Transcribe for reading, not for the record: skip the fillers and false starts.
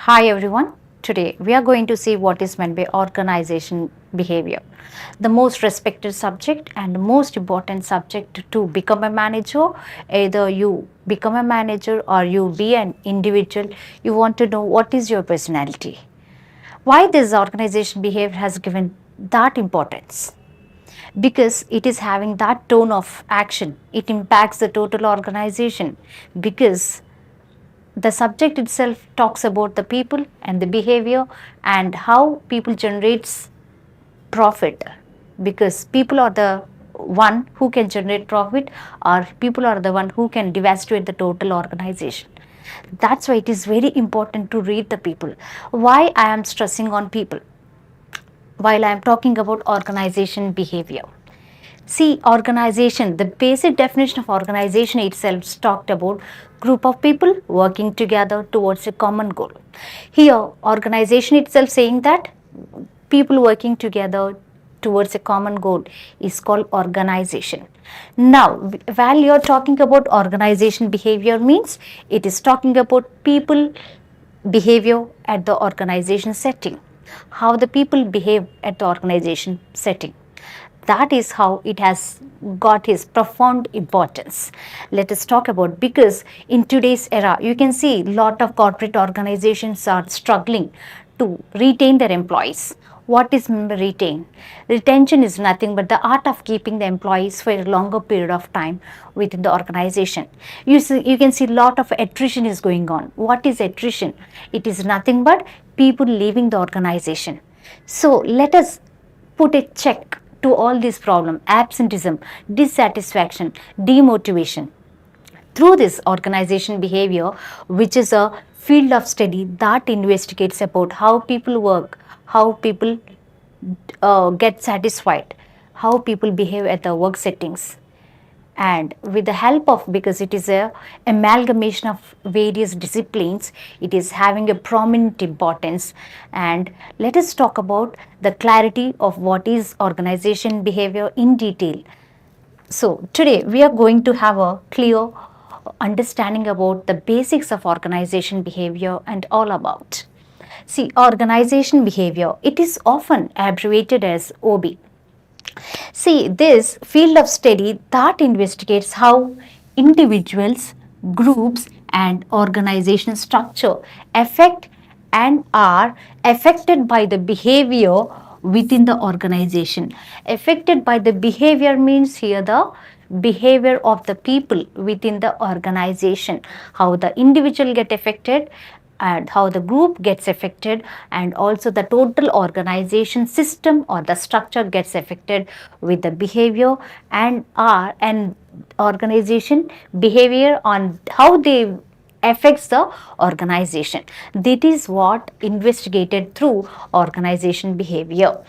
Hi everyone. Today we are going to see what is meant by organization behavior. The most respected subject and most important subject to become a manager. Either you become a manager or you be an individual, you want to know what is your personality. Why this organization behavior has given that importance? Because it is having that tone of action. It impacts the total organization because the subject itself talks about the people and the behavior and how people generates profit, because people are the one who can generate profit, or people are the one who can devastate the total organization. That's why it is very important to read the people. Why I am stressing on people while I am talking about organization behavior? See, organization, the basic definition of organization itself talked about group of people working together towards a common goal. Here, organization itself saying that people working together towards a common goal is called organization. Now, while you're talking about organization behavior means it is talking about people behavior at the organization setting, how the people behave at the organization setting. That is how it has got its profound importance. Let us talk about, because in today's era you can see lot of corporate organizations are struggling to retain their employees. What is retain? Retention is nothing but the art of keeping the employees for a longer period of time within the organization. You can see lot of attrition is going on. What is attrition? It is nothing but people leaving the organization. So let us put a check to all these problems: absenteeism, dissatisfaction, demotivation, through this organization behavior, which is a field of study that investigates about how people work, how people get satisfied, how people behave at the work settings. And with the help of, because it is a amalgamation of various disciplines, it is having a prominent importance. And let us talk about the clarity of what is organization behavior in detail. So today we are going to have a clear understanding about the basics of organization behavior and all about. See, organization behavior, it is often abbreviated as OB. See, this field of study that investigates how individuals, groups, and organization structure affect and are affected by the behavior within the organization. Affected by the behavior means here the behavior of the people within the organization, how the individual get affected and how the group gets affected, and also the total organization system or the structure gets affected with the behavior and organization behavior on how they affects the organization. That is what investigated through organization behavior.